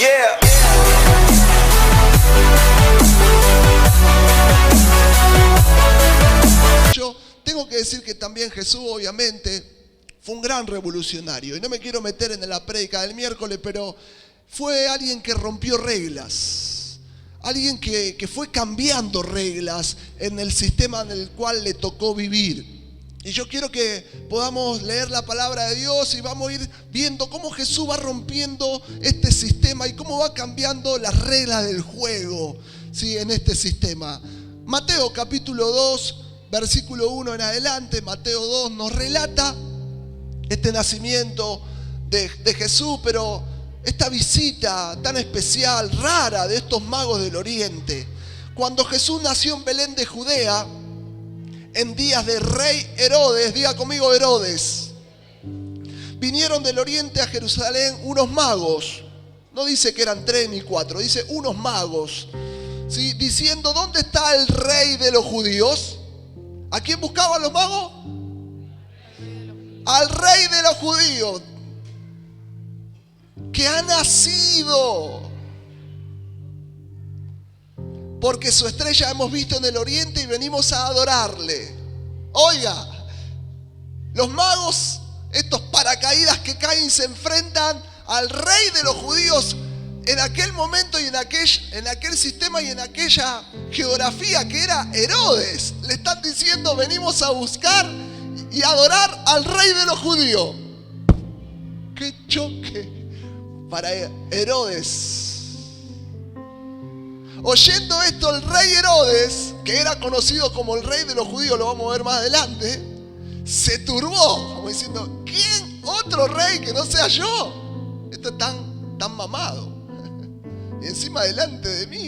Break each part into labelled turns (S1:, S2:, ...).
S1: Yeah.
S2: Yo tengo que decir que también Jesús, obviamente, fue un gran revolucionario. Y no me quiero meter en la prédica del miércoles, pero fue alguien que rompió reglas. Alguien que fue cambiando reglas en el sistema en el cual le tocó vivir. Y yo quiero que podamos leer la palabra de Dios y vamos a ir viendo cómo Jesús va rompiendo este sistema y cómo va cambiando las reglas del juego, ¿sí?, en este sistema. Mateo capítulo 2, versículo 1 en adelante, Mateo 2 nos relata este nacimiento de Jesús, pero esta visita tan especial, rara, de estos magos del oriente. Cuando Jesús nació en Belén de Judea, en días de rey Herodes, diga conmigo Herodes, vinieron del oriente a Jerusalén unos magos. No dice que eran 3 ni 4, dice unos magos, ¿sí?, diciendo: ¿dónde está el rey de los judíos? ¿A quién buscaban los magos? Al rey de los judíos, que ha nacido, porque su estrella hemos visto en el oriente y venimos a adorarle. Oiga, los magos, estos paracaídas que caen, se enfrentan al rey de los judíos en aquel momento y en aquel sistema y en aquella geografía que era Herodes. Le están diciendo: venimos a buscar y adorar al rey de los judíos. ¡Qué choque para Herodes! Oyendo esto, el rey Herodes, que era conocido como el rey de los judíos, lo vamos a ver más adelante, se turbó, como diciendo: ¿quién otro rey que no sea yo? Esto es tan mamado. Y encima delante de mí,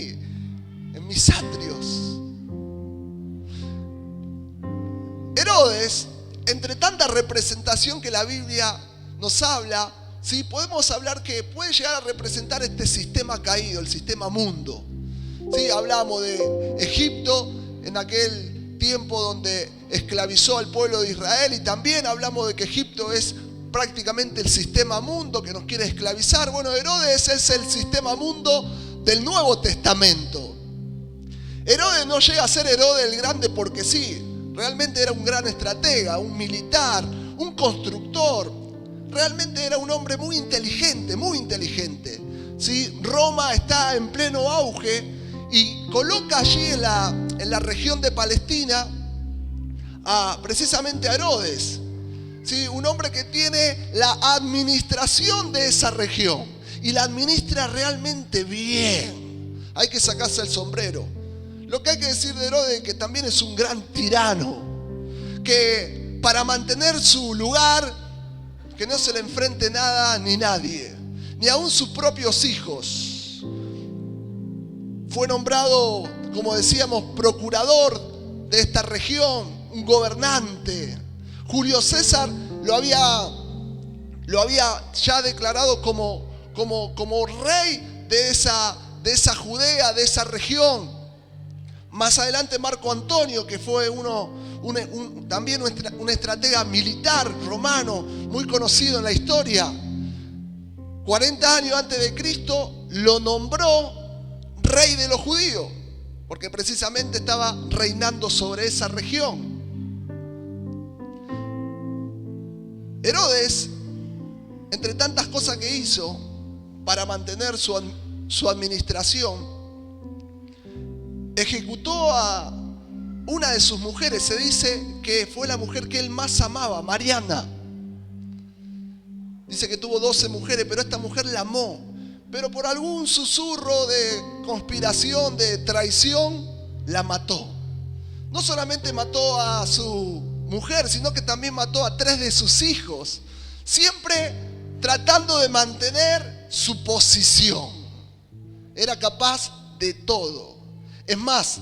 S2: en mis atrios. Herodes, entre tanta representación que la Biblia nos habla, ¿sí?, podemos hablar que puede llegar a representar este sistema caído, el sistema mundo. Sí, hablamos de Egipto en aquel tiempo donde esclavizó al pueblo de Israel, y también hablamos de que Egipto es prácticamente el sistema mundo que nos quiere esclavizar. Bueno, Herodes es el sistema mundo del Nuevo Testamento. Herodes no llega a ser Herodes el Grande porque sí, realmente era un gran estratega, un militar, un constructor. Realmente era un hombre muy inteligente, muy inteligente. ¿Sí? Roma está en pleno auge y coloca allí en la región de Palestina precisamente a Herodes, ¿sí?, un hombre que tiene la administración de esa región y la administra realmente bien. Hay que sacarse el sombrero. Lo que hay que decir de Herodes es que también es un gran tirano, que para mantener su lugar, que no se le enfrente nada ni nadie, ni aun sus propios hijos. Fue nombrado, como decíamos, procurador de esta región, un gobernante. Julio César lo había ya declarado como rey de esa Judea, de esa región. Más adelante Marco Antonio, que fue también un estratega militar romano muy conocido en la historia, 40 años antes de Cristo lo nombró rey de los judíos, porque precisamente estaba reinando sobre esa región. Herodes, entre tantas cosas que hizo para mantener su administración, ejecutó a una de sus mujeres. Se dice que fue la mujer que él más amaba, Mariana. Dice que tuvo 12 mujeres, pero esta mujer la amó. Pero por algún susurro de conspiración, de traición, la mató. No solamente mató a su mujer, sino que también mató a 3 de sus hijos, siempre tratando de mantener su posición. Era capaz de todo. Es más,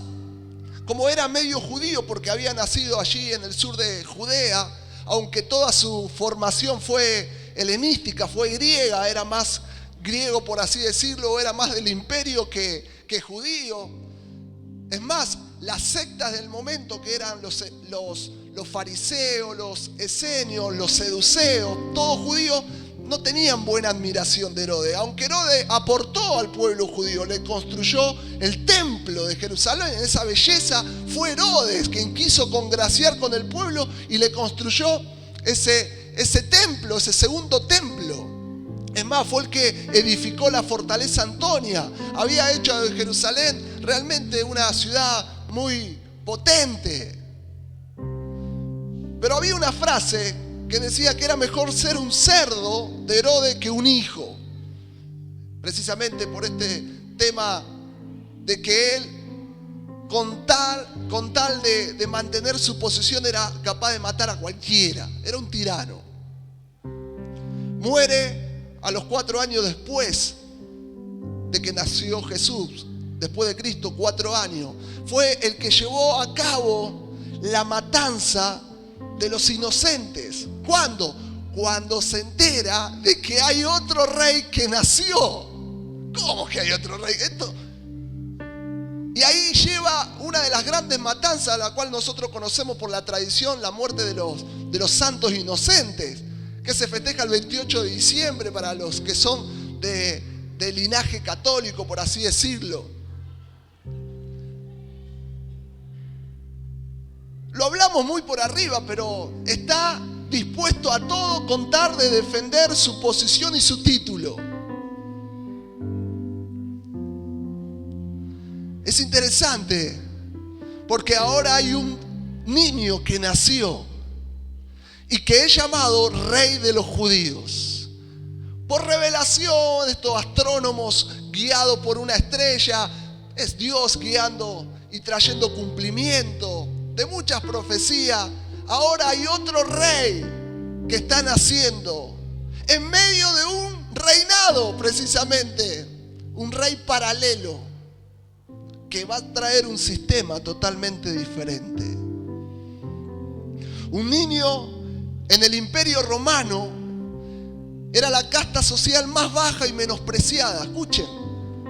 S2: como era medio judío porque había nacido allí en el sur de Judea, aunque toda su formación fue helenística, fue griega, era más griego por así decirlo, era más del imperio que judío. Es más, las sectas del momento, que eran los fariseos, los esenios, los seduceos, todos judíos, no tenían buena admiración de Herodes. Aunque Herodes aportó al pueblo judío, le construyó el templo de Jerusalén, en esa belleza, fue Herodes quien quiso congraciar con el pueblo y le construyó ese templo, ese segundo templo. Es más, fue el que edificó la fortaleza Antonia. Había hecho de Jerusalén realmente una ciudad muy potente. Pero había una frase que decía que era mejor ser un cerdo de Herodes que un hijo. Precisamente por este tema de que él, con tal de mantener su posición, era capaz de matar a cualquiera. Era un tirano. Muere a los 4 años después de que nació Jesús, después de Cristo, 4 años. Fue el que llevó a cabo la matanza de los inocentes. ¿Cuándo? Cuando se entera de que hay otro rey que nació. ¿Cómo que hay otro rey? Y ahí lleva una de las grandes matanzas, la cual nosotros conocemos por la tradición, la muerte de los santos inocentes, que se festeja el 28 de diciembre para los que son de linaje católico, por así decirlo. Lo hablamos muy por arriba, pero está dispuesto a todo con tal de defender su posición y su título. Es interesante porque ahora hay un niño que nació y que es llamado Rey de los Judíos. Por revelación, estos astrónomos guiados por una estrella, es Dios guiando y trayendo cumplimiento de muchas profecías. Ahora hay otro rey que está naciendo en medio de un reinado, precisamente, un rey paralelo que va a traer un sistema totalmente diferente. Un niño en el Imperio Romano era la casta social más baja y menospreciada. Escuchen,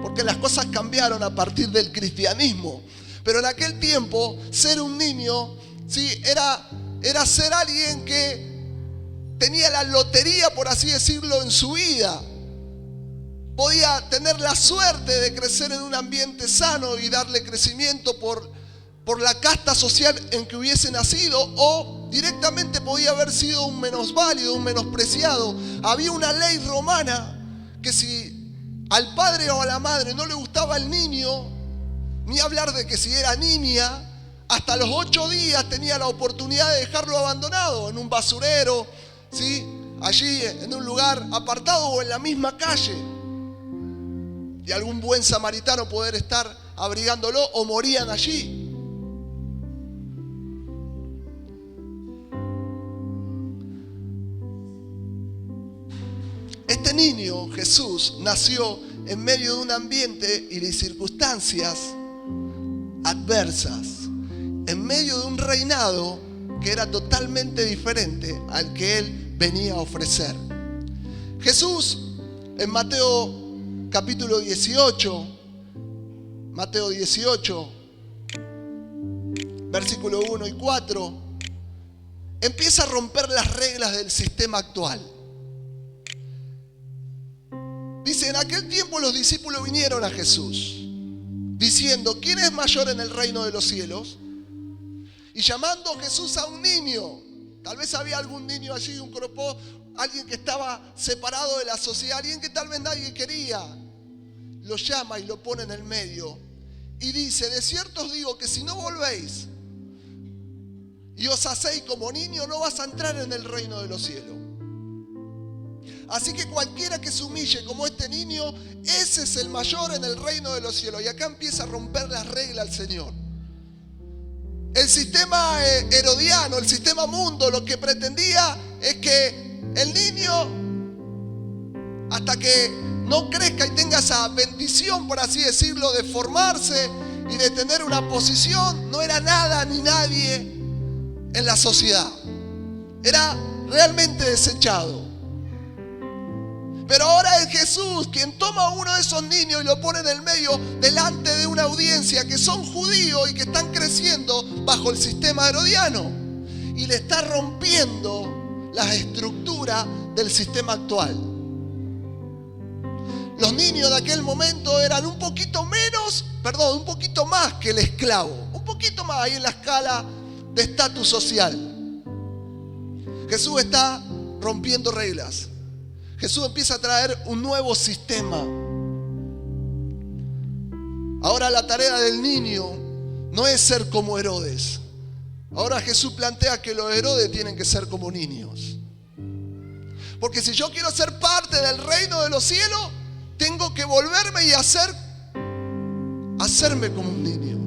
S2: porque las cosas cambiaron a partir del cristianismo. Pero en aquel tiempo, ser un niño, ¿sí?, era ser alguien que tenía la lotería, por así decirlo, en su vida. Podía tener la suerte de crecer en un ambiente sano y darle crecimiento por la casta social en que hubiese nacido, o directamente podía haber sido un menosválido, un menospreciado. Había una ley romana que si al padre o a la madre no le gustaba el niño, ni hablar de que si era niña, hasta los 8 días tenía la oportunidad de dejarlo abandonado en un basurero, ¿sí?, allí en un lugar apartado o en la misma calle. Y algún buen samaritano poder estar abrigándolo, o morían allí. Este niño, Jesús, nació en medio de un ambiente y de circunstancias adversas, en medio de un reinado que era totalmente diferente al que él venía a ofrecer. Jesús, en Mateo capítulo 18, Mateo 18, versículo 1 y 4, empieza a romper las reglas del sistema actual. Dice: en aquel tiempo los discípulos vinieron a Jesús, diciendo: ¿quién es mayor en el reino de los cielos? Y llamando Jesús a un niño, tal vez había algún niño allí, un cropó, alguien que estaba separado de la sociedad, alguien que tal vez nadie quería, lo llama y lo pone en el medio y dice: de cierto os digo que si no volvéis y os hacéis como niño, no vas a entrar en el reino de los cielos. Así que cualquiera que se humille como este niño, ese es el mayor en el reino de los cielos. Y acá empieza a romper las reglas el Señor. El sistema herodiano, el sistema mundo, lo que pretendía es que el niño, hasta que no crezca y tenga esa bendición, por así decirlo, de formarse y de tener una posición, no era nada ni nadie en la sociedad. Era realmente desechado. Pero ahora es Jesús quien toma a uno de esos niños y lo pone en el medio, delante de una audiencia que son judíos y que están creciendo bajo el sistema herodiano, y le está rompiendo las estructuras del sistema actual. Los niños de aquel momento eran un poquito más que el esclavo, un poquito más ahí en la escala de estatus social. Jesús está rompiendo reglas. Jesús empieza a traer un nuevo sistema. Ahora la tarea del niño no es ser como Herodes. Ahora Jesús plantea que los Herodes tienen que ser como niños. Porque si yo quiero ser parte del reino de los cielos, tengo que volverme y hacerme como un niño.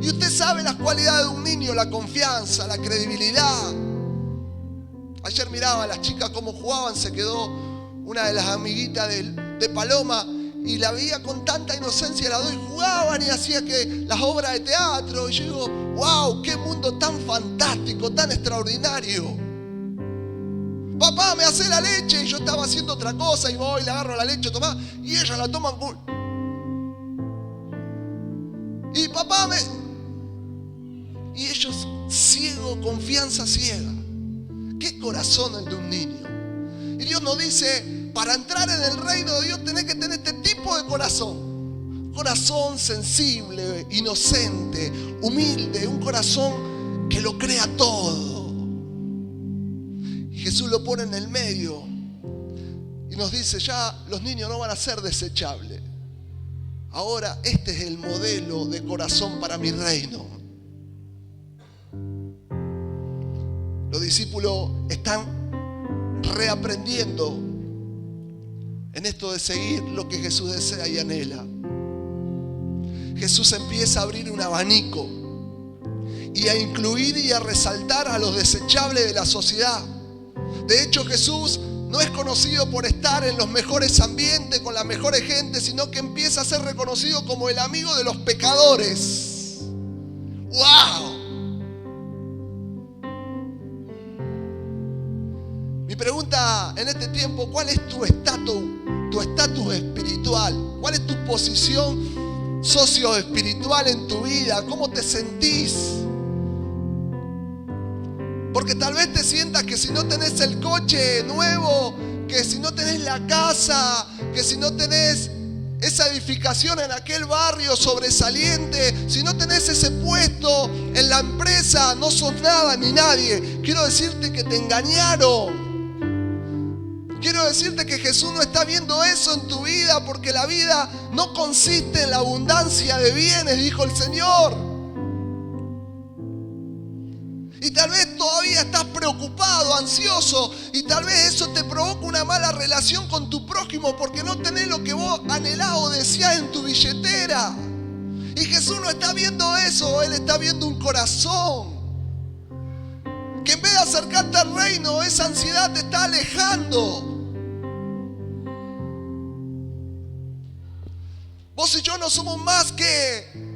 S2: Y usted sabe las cualidades de un niño: la confianza, la credibilidad. Ayer miraba a las chicas cómo jugaban. Se quedó una de las amiguitas de Paloma y la veía con tanta inocencia, las dos, y jugaban y hacía que las obras de teatro. Y yo digo, wow, qué mundo tan fantástico, tan extraordinario. Papá, me hace la leche. Y yo estaba haciendo otra cosa y voy, le agarro la leche, tomá, y ellas la toman. Y papá y ellos ciego, confianza ciega. ¿Qué corazón el de un niño? Y Dios nos dice, para entrar en el reino de Dios tenés que tener este tipo de corazón. Corazón sensible, inocente, humilde, un corazón que lo crea todo. Y Jesús lo pone en el medio y nos dice, ya los niños no van a ser desechables. Ahora este es el modelo de corazón para mi reino. Los discípulos están reaprendiendo en esto de seguir lo que Jesús desea y anhela. Jesús empieza a abrir un abanico y a incluir y a resaltar a los desechables de la sociedad. De hecho, Jesús no es conocido por estar en los mejores ambientes, con las mejores gentes, sino que empieza a ser reconocido como el amigo de los pecadores. ¡Wow! Mi pregunta en este tiempo, ¿cuál es tu estatus espiritual? ¿Cuál es tu posición socioespiritual en tu vida? ¿Cómo te sentís? Porque tal vez te sientas que si no tenés el coche nuevo, que si no tenés la casa, que si no tenés esa edificación en aquel barrio sobresaliente, si no tenés ese puesto en la empresa, no sos nada ni nadie. Quiero decirte que te engañaron. Quiero decirte que Jesús no está viendo eso en tu vida, porque la vida no consiste en la abundancia de bienes, dijo el Señor. Y tal vez todavía estás preocupado, ansioso, y tal vez eso te provoca una mala relación con tu prójimo porque no tenés lo que vos anhelás o deseás en tu billetera. Y Jesús no está viendo eso, Él está viendo un corazón que en vez de acercarte al reino, esa ansiedad te está alejando. Vos y yo no somos más que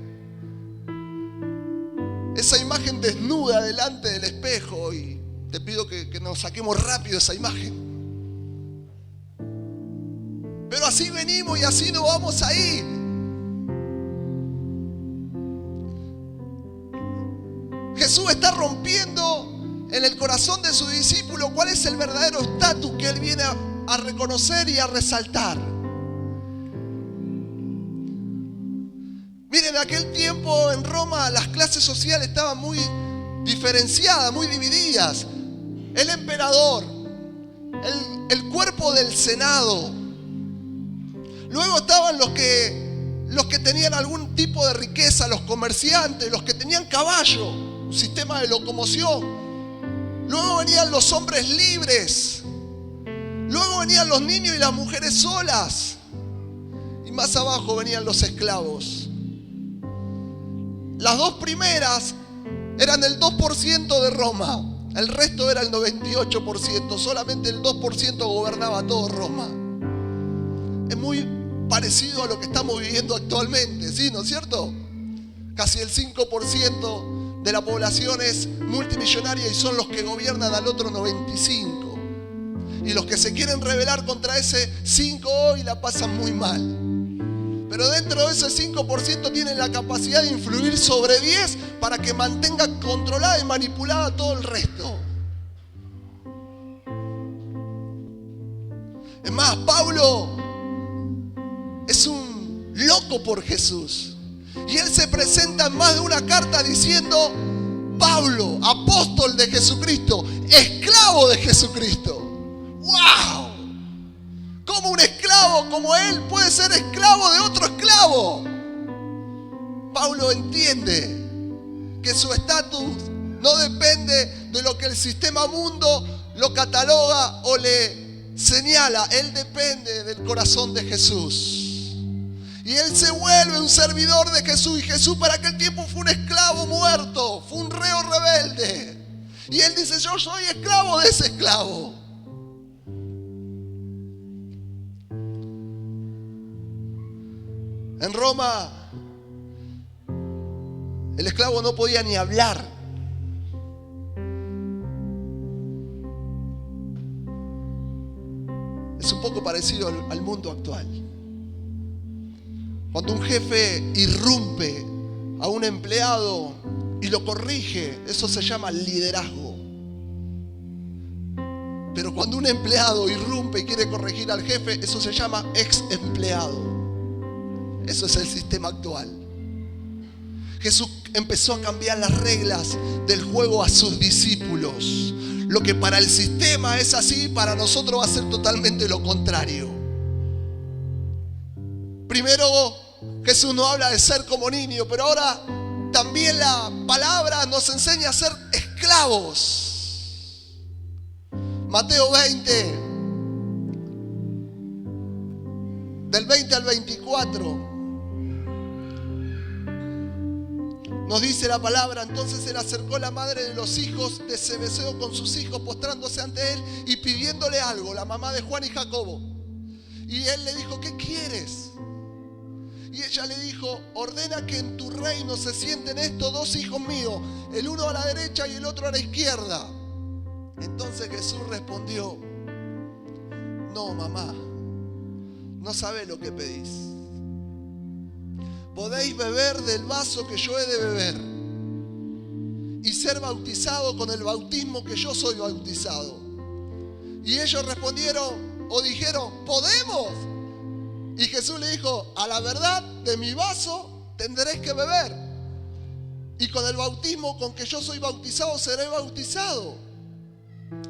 S2: esa imagen desnuda delante del espejo, y te pido que nos saquemos rápido esa imagen. Pero así venimos y así nos vamos a ir. Jesús está rompiendo en el corazón de su discípulo cuál es el verdadero estatus que Él viene a reconocer y a resaltar. Miren, en aquel tiempo en Roma las clases sociales estaban muy diferenciadas, muy divididas. El emperador, el cuerpo del senado. Luego estaban los que tenían algún tipo de riqueza, los comerciantes, los que tenían caballo, un sistema de locomoción. Luego venían los hombres libres. Luego venían los niños y las mujeres solas. Y más abajo venían los esclavos. Las dos primeras eran el 2% de Roma. El resto era el 98%. Solamente el 2% gobernaba todo Roma. Es muy parecido a lo que estamos viviendo actualmente, ¿sí? ¿No es cierto? Casi el 5% de la población es multimillonaria y son los que gobiernan al otro 95%. Y los que se quieren rebelar contra ese 5% hoy la pasan muy mal. Pero dentro de ese 5% tienen la capacidad de influir sobre 10 para que mantenga controlada y manipulada todo el resto. más, Pablo es un loco por Jesús. Y él se presenta en más de una carta diciendo: Pablo, apóstol de Jesucristo, esclavo de Jesucristo. ¡Wow! ¿Cómo un esclavo como él puede ser esclavo de otro esclavo? Pablo entiende que su estatus no depende de lo que el sistema mundo lo cataloga o le señala. Él depende del corazón de Jesús. Y él se vuelve un servidor de Jesús. Y Jesús para aquel tiempo fue un esclavo muerto, fue un reo rebelde. Y él dice: yo soy esclavo de ese esclavo. En Roma, el esclavo no podía ni hablar. Es un poco parecido al mundo actual. Cuando un jefe irrumpe a un empleado y lo corrige, eso se llama liderazgo. Pero cuando un empleado irrumpe y quiere corregir al jefe, eso se llama ex empleado. Eso es el sistema actual. Jesús empezó a cambiar las reglas del juego a sus discípulos. Lo que para el sistema es así, para nosotros va a ser totalmente lo contrario. Primero, Jesús nos habla de ser como niño, pero ahora también la palabra nos enseña a ser esclavos. Mateo 20, del 20 al 24. Nos dice la palabra: entonces se le acercó la madre de los hijos de Zebedeo con sus hijos, postrándose ante él y pidiéndole algo, la mamá de Juan y Jacobo. Y él le dijo: ¿qué quieres? Y ella le dijo: ordena que en tu reino se sienten estos dos hijos míos, el uno a la derecha y el otro a la izquierda. Entonces Jesús respondió: no, mamá, no sabés lo que pedís. Podéis beber del vaso que yo he de beber y ser bautizado con el bautismo que yo soy bautizado. Y ellos respondieron o dijeron: ¿podemos? Y Jesús le dijo: a la verdad, de mi vaso tendréis que beber, y con el bautismo con que yo soy bautizado seré bautizado.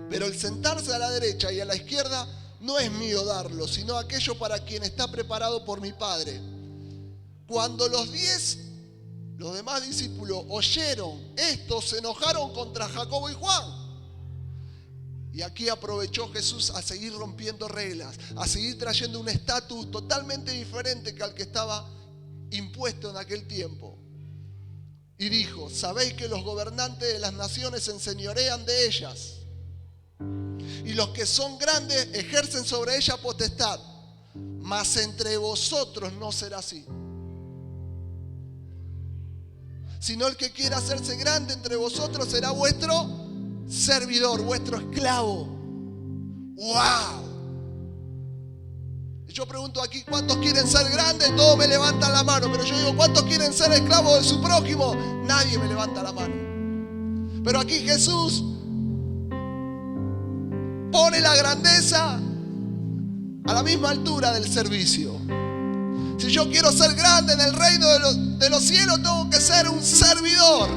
S2: Pero el sentarse a la derecha y a la izquierda no es mío darlo, sino aquello para quien está preparado por mi Padre. Cuando los demás discípulos oyeron esto, se enojaron contra Jacobo y Juan. Y aquí aprovechó Jesús a seguir rompiendo reglas, a seguir trayendo un estatus totalmente diferente que al que estaba impuesto en aquel tiempo. Y dijo: sabéis que los gobernantes de las naciones se enseñorean de ellas, y los que son grandes ejercen sobre ellas potestad, mas entre vosotros no será así. Sino el que quiera hacerse grande entre vosotros será vuestro servidor, vuestro esclavo. ¡Wow! Yo pregunto aquí: ¿cuántos quieren ser grandes? Todos me levantan la mano. Pero yo digo: ¿cuántos quieren ser esclavos de su prójimo? Nadie me levanta la mano. Pero aquí Jesús pone la grandeza a la misma altura del servicio. Si yo quiero ser grande en el reino de los cielos, tengo que ser un servidor.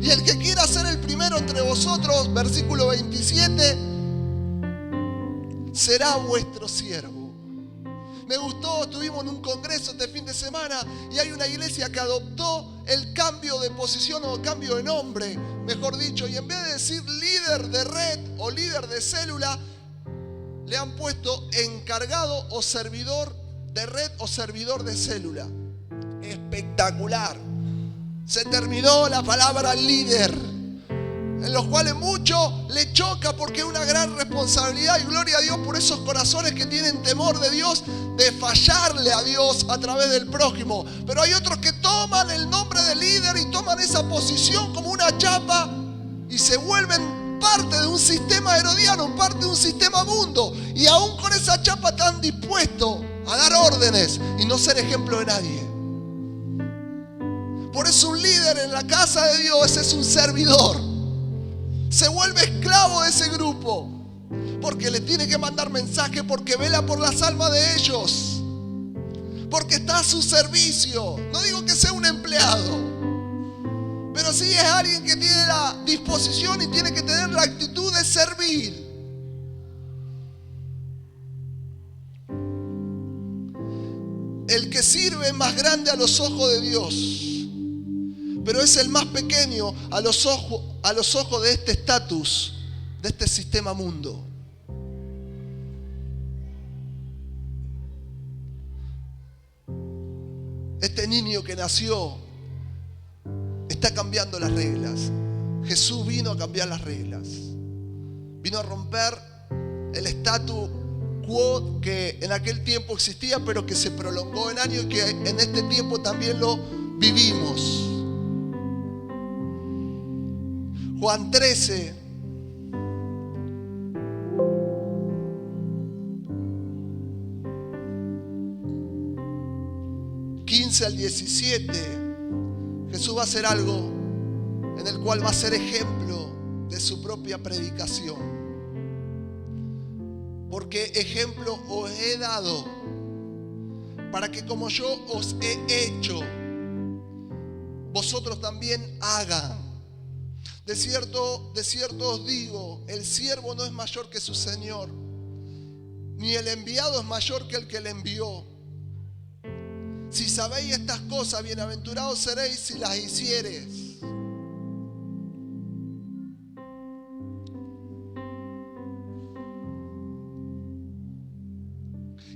S2: Y el que quiera ser el primero entre vosotros, versículo 27, será vuestro siervo. Me gustó, estuvimos en un congreso este fin de semana y hay una iglesia que adoptó el cambio de posición o cambio de nombre, mejor dicho, y en vez de decir líder de red o líder de célula, le han puesto encargado o servidor de red o servidor de célula. Espectacular. Se terminó la palabra líder, en los cuales mucho le choca porque es una gran responsabilidad, y gloria a Dios por esos corazones que tienen temor de Dios, de fallarle a Dios a través del prójimo. Pero hay otros que toman el nombre de líder y toman esa posición como una chapa y se vuelven parte de un sistema herodiano, parte de un sistema mundo, y aún con esa chapa están dispuestos a dar órdenes y no ser ejemplo de nadie. Por eso un líder en la casa de Dios es un servidor. Se vuelve esclavo de ese grupo. porque le tiene que mandar mensaje, porque vela por las almas de ellos, porque está a su servicio. No digo que sea un empleado, pero sí es alguien que tiene la disposición y tiene que tener la actitud de servir. El que sirve es más grande a los ojos de Dios, pero es el más pequeño a los ojos de este estatus, de este sistema mundo. Este niño que nació está cambiando las reglas. Jesús vino a cambiar las reglas. Vino a romper el estatus quo que en aquel tiempo existía, pero que se prolongó en años y que en este tiempo también lo vivimos. Juan 13, al 17, Jesús va a hacer algo en el cual va a ser ejemplo de su propia predicación. Porque ejemplo os he dado, para que como yo os he hecho, vosotros también hagan. De cierto os digo, el siervo no es mayor que su Señor, ni el enviado es mayor que el que le envió. Si sabéis estas cosas, bienaventurados seréis si las hiciereis.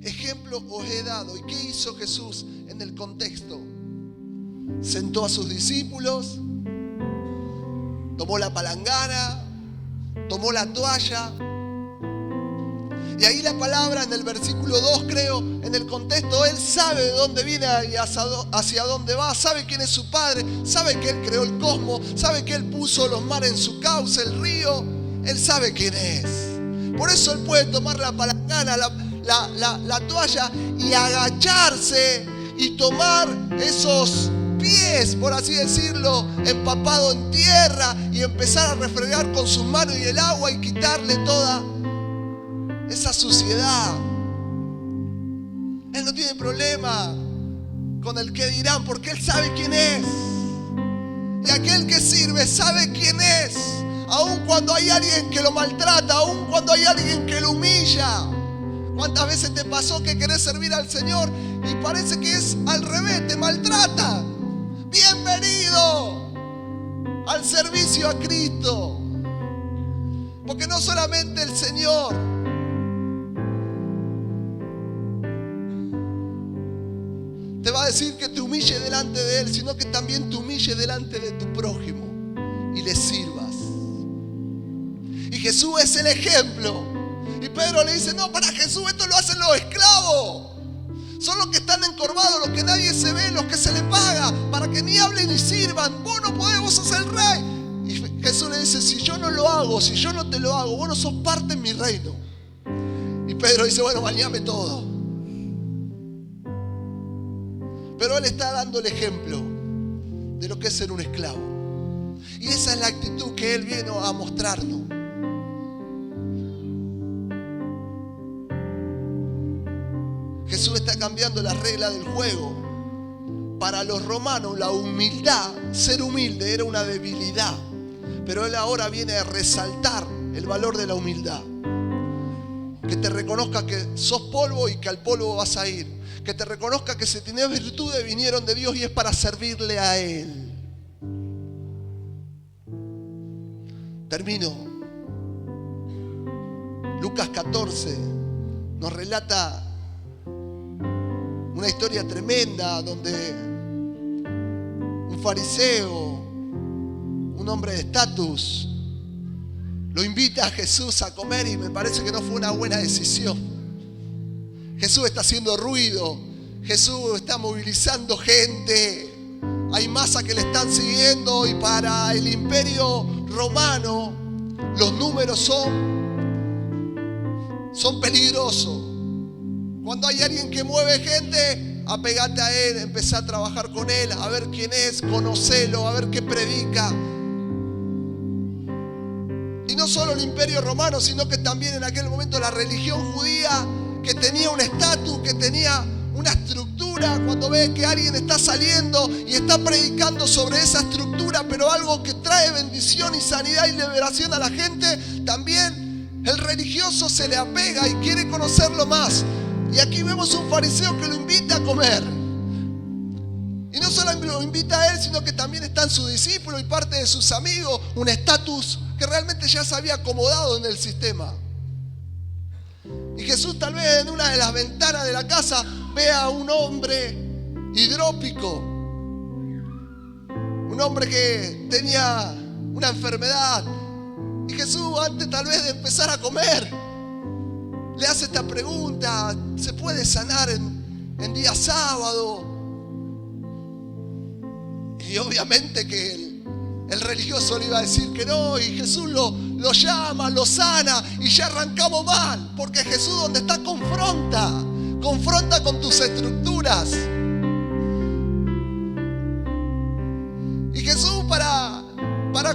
S2: Ejemplo os he dado. ¿Y qué hizo Jesús en el contexto? Sentó a sus discípulos, tomó la palangana, tomó la toalla. Y ahí la palabra en el versículo 2, creo, en el contexto, Él sabe de dónde viene y hacia dónde va, sabe quién es su Padre, sabe que Él creó el cosmos, sabe que Él puso los mares en su cauce, el río, Él sabe quién es. Por eso Él puede tomar la palangana, la toalla y agacharse y tomar esos pies, por así decirlo, empapado en tierra y empezar a refregar con sus manos y el agua y quitarle toda esa suciedad. Él no tiene problema con el que dirán, porque Él sabe quién es. Y aquel que sirve sabe quién es, aun cuando hay alguien que lo maltrata, aun cuando hay alguien que lo humilla. ¿Cuántas veces te pasó que querés servir al Señor y parece que es al revés, te maltrata? Bienvenido al servicio a Cristo, porque no solamente el Señor te va a decir que te humille delante de Él, sino que también te humille delante de tu prójimo y le sirvas. Y Jesús es el ejemplo. Y Pedro le dice, no, para Jesús esto lo hacen los esclavos. Son los que están encorvados, los que nadie se ve, los que se le paga, para que ni hablen ni sirvan. Vos no podés, vos sos el rey. Y Jesús le dice, si yo no lo hago, si yo no te lo hago, vos no sos parte en mi reino. Y Pedro dice, bueno, bañame todo. Pero Él está dando el ejemplo de lo que es ser un esclavo. Y esa es la actitud que Él vino a mostrarnos. Jesús está cambiando las reglas del juego. Para los romanos la humildad, ser humilde era una debilidad. Pero Él ahora viene a resaltar el valor de la humildad. Que te reconozca que sos polvo y que al polvo vas a ir. Que te reconozca que si tenés virtudes vinieron de Dios y es para servirle a Él. Termino. Lucas 14 nos relata una historia tremenda donde un fariseo, un hombre de estatus, lo invita a Jesús a comer y me parece que no fue una buena decisión. Jesús está haciendo ruido, Jesús está movilizando gente, hay masa que le están siguiendo y para el imperio romano los números son peligrosos. Cuando hay alguien que mueve gente, apegate a él, empezá a trabajar con él, a ver quién es, conocelo, a ver qué predica. Y no solo solo el Imperio Romano, sino que también en aquel momento la religión judía, que tenía un estatus, que tenía una estructura. Cuando ve que alguien está saliendo y está predicando sobre esa estructura, pero algo que trae bendición y sanidad y liberación a la gente, también el religioso se le apega y quiere conocerlo más. Y aquí vemos un fariseo que lo invita a comer. Y no solo lo invita a él, sino que también están sus discípulos y parte de sus amigos, un estatus que realmente ya se había acomodado en el sistema. Y Jesús, tal vez en una de las ventanas de la casa, ve a un hombre hidrópico, un hombre que tenía una enfermedad. Y Jesús, antes tal vez de empezar a comer, le hace esta pregunta: ¿se puede sanar en día sábado? Y obviamente que el religioso le iba a decir que no, y Jesús lo llama, lo sana, y ya arrancamos mal, porque Jesús, donde está, confronta con tus estructuras. Y Jesús, para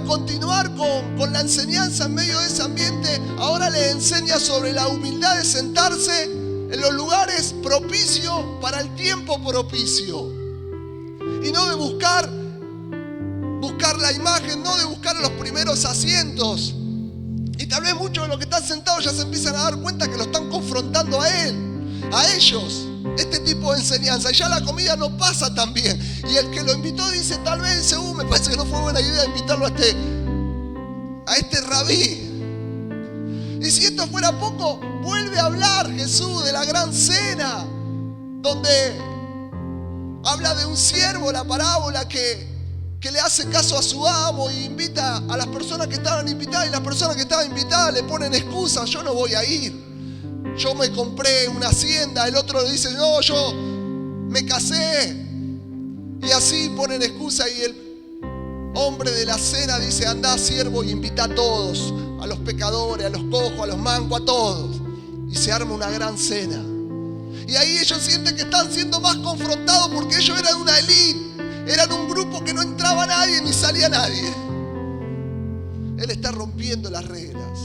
S2: continuar con la enseñanza en medio de ese ambiente, ahora le enseña sobre la humildad de sentarse en los lugares propicios para el tiempo propicio, y no de buscar la imagen, no de buscar los primeros asientos. Y tal vez muchos de los que están sentados ya se empiezan a dar cuenta que lo están confrontando a él, a ellos, este tipo de enseñanza. Y ya la comida no pasa tan bien. Y el que lo invitó dice, tal vez, me parece que no fue buena idea invitarlo a este rabí. Y si esto fuera poco, vuelve a hablar Jesús de la gran cena, donde habla de un siervo, la parábola que le hace caso a su amo y invita a las personas que estaban invitadas, y las personas que estaban invitadas le ponen excusas: yo no voy a ir, yo me compré una hacienda. El otro le dice: no, yo me casé. Y así ponen excusa, y el hombre de la cena dice: andá, siervo, y invita a todos, a los pecadores, a los cojos, a los mancos, a todos. Y se arma una gran cena. Y ahí ellos sienten que están siendo más confrontados, porque ellos eran una élite. Eran un grupo que no entraba nadie ni salía nadie. Él está rompiendo las reglas.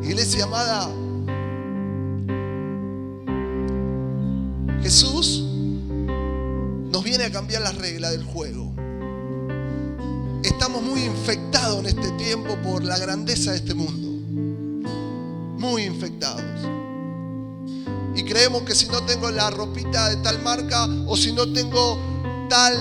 S2: Iglesia amada, Jesús nos viene a cambiar las reglas del juego. Estamos muy infectados en este tiempo por la grandeza de este mundo. Muy infectados. Y creemos que si no tengo la ropita de tal marca, o si no tengo tal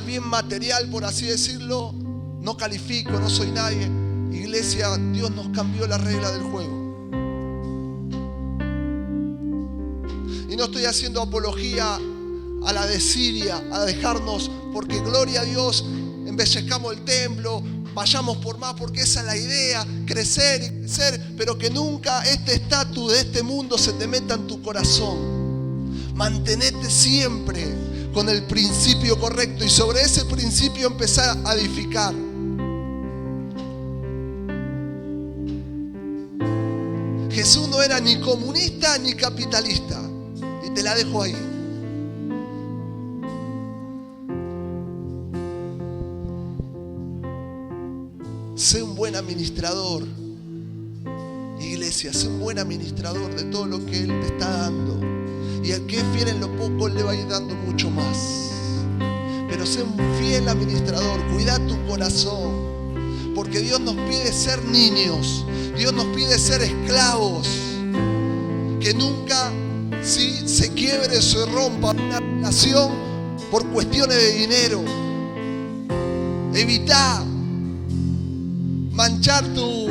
S2: bien material, por así decirlo, no califico, no soy nadie. Iglesia, Dios nos cambió la regla del juego. Y no estoy haciendo apología a la desidia, a dejarnos, porque gloria a Dios, embellezcamos el templo, vayamos por más, porque esa es la idea, crecer y crecer, pero que nunca este estatus de este mundo se te meta en tu corazón. Mantenete siempre con el principio correcto, y sobre ese principio empezar a edificar. Jesús no era ni comunista ni capitalista, y te la dejo ahí. Sé un buen administrador, iglesia, sé un buen administrador de todo lo que Él te está dando. Y al que es fiel en lo poco, Él le va a ir dando mucho más. Pero sé un fiel administrador, cuida tu corazón, porque Dios nos pide ser niños, Dios nos pide ser esclavos, que nunca se quiebre o se rompa una relación por cuestiones de dinero. Evita manchar tu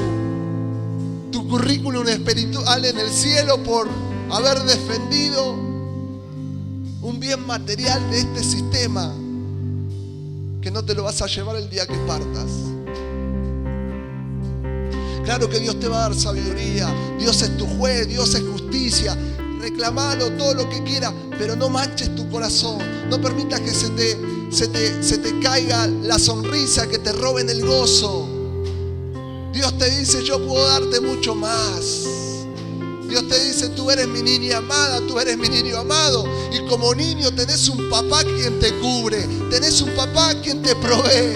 S2: currículum espiritual en el cielo por haber defendido un bien material de este sistema, que no te lo vas a llevar el día que partas. Claro que Dios te va a dar sabiduría, Dios es tu juez, Dios es justicia. Reclamalo todo lo que quieras, pero no manches tu corazón. No permitas que se te caiga la sonrisa, que te roben el gozo. Dios te dice: yo puedo darte mucho más. Dios te dice, tú eres mi niña amada, tú eres mi niño amado. Y como niño tenés un papá quien te cubre, tenés un papá quien te provee.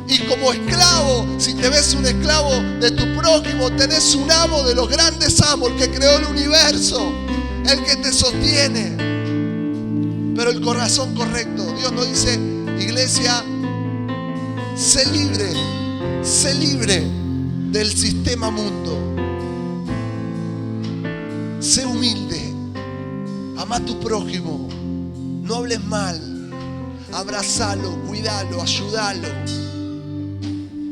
S2: Y como esclavo, si te ves un esclavo de tu prójimo, tenés un amo de los grandes amos, el que creó el universo, el que te sostiene. Pero el corazón correcto, Dios nos dice, iglesia, sé libre del sistema mundo. Sé humilde, ama a tu prójimo, no hables mal, abrazalo, cuídalo, ayúdalo.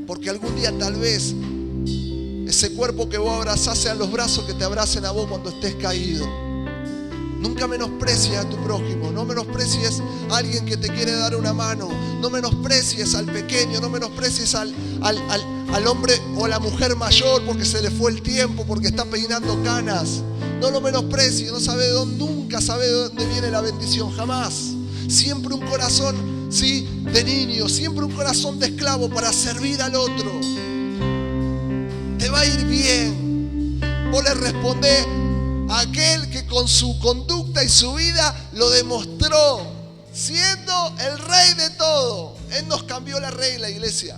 S2: Porque algún día tal vez ese cuerpo que vos abrazás sean los brazos que te abracen a vos cuando estés caído. Nunca menosprecies a tu prójimo, no menosprecies a alguien que te quiere dar una mano, no menosprecies al pequeño, no menosprecies al hombre o a la mujer mayor porque se le fue el tiempo, porque está peinando canas. No lo menosprecies, nunca sabe de dónde viene la bendición, jamás. Siempre un corazón, sí, de niño, siempre un corazón de esclavo para servir al otro. Te va a ir bien. Vos le respondés a aquel que con su conducta y su vida lo demostró, siendo el rey de todo. Él nos cambió la regla, iglesia.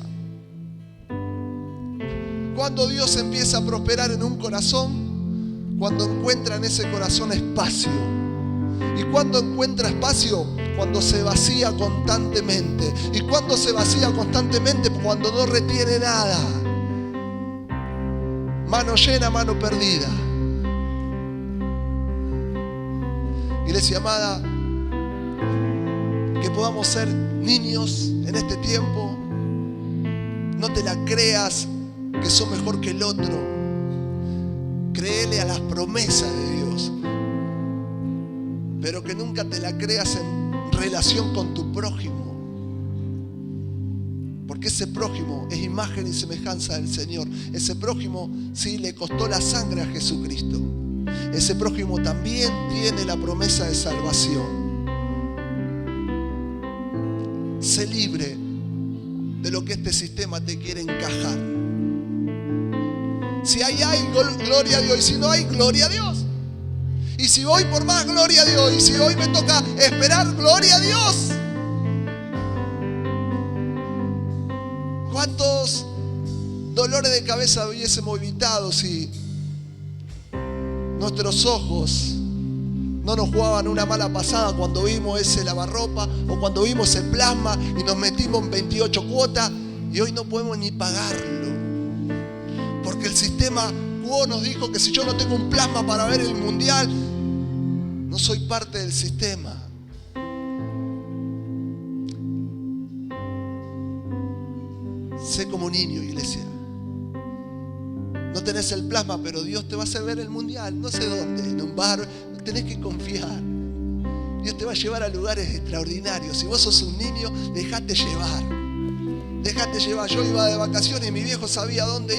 S2: Cuando Dios empieza a prosperar en un corazón, cuando encuentra en ese corazón espacio. Y cuando encuentra espacio, cuando se vacía constantemente. Y cuando se vacía constantemente, cuando no retiene nada. Mano llena, mano perdida. Iglesia amada, que podamos ser niños en este tiempo. No te la creas que sos mejor que el otro. Créele a las promesas de Dios, pero que nunca te la creas en relación con tu prójimo, porque ese prójimo es imagen y semejanza del Señor. Ese prójimo sí le costó la sangre a Jesucristo. Ese prójimo también tiene la promesa de salvación. Sé libre de lo que este sistema te quiere encajar. Si hay, gloria a Dios. Y si no hay, gloria a Dios. Y si voy por más, gloria a Dios. Y si hoy me toca esperar, gloria a Dios. ¿Cuántos dolores de cabeza hubiésemos evitado si nuestros ojos no nos jugaban una mala pasada cuando vimos ese lavarropa o cuando vimos ese plasma y nos metimos en 28 cuotas y hoy no podemos ni pagarlo? Porque el sistema quo nos dijo que si yo no tengo un plasma para ver el mundial, no soy parte del sistema. Sé como niño, iglesia. No tenés el plasma, pero Dios te va a hacer ver el mundial. No sé dónde, en un bar. Tenés que confiar. Dios te va a llevar a lugares extraordinarios. Si vos sos un niño, dejate llevar. Dejate llevar. Yo iba de vacaciones y mi viejo sabía dónde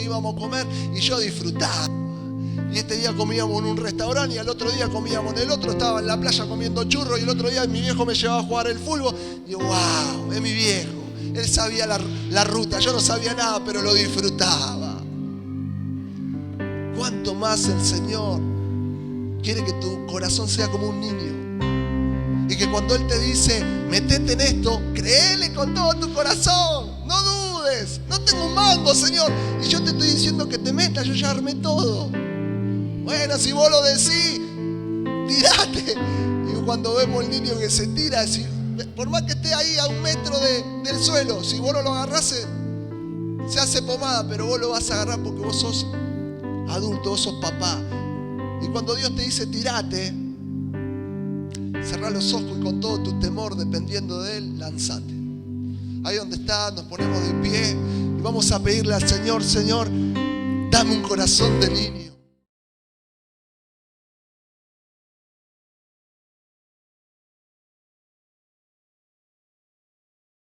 S2: íbamos a comer y yo disfrutaba. Y este día comíamos en un restaurante y al otro día comíamos en el otro. Estaba en la playa comiendo churros y el otro día mi viejo me llevaba a jugar el fútbol. Y digo, wow, es mi viejo. Él sabía la ruta, yo no sabía nada, pero lo disfrutaba. ¿Cuánto más el Señor quiere que tu corazón sea como un niño? Y que cuando Él te dice, metete en esto, créele con todo tu corazón. No dudes, no tengo un mango, Señor. Y yo te estoy diciendo que te metas, yo ya armé todo. Bueno, si vos lo decís, tirate. Y cuando vemos el niño que se tira, por más que esté ahí a 1 metro del suelo, si vos no lo agarrás, se hace pomada, pero vos lo vas a agarrar porque vos sos adulto, vos sos papá. Y cuando Dios te dice tirate, cerrá los ojos y con todo tu temor, dependiendo de Él, lanzate. Ahí donde estás, nos ponemos de pie y vamos a pedirle al Señor, Señor, dame un corazón de niño.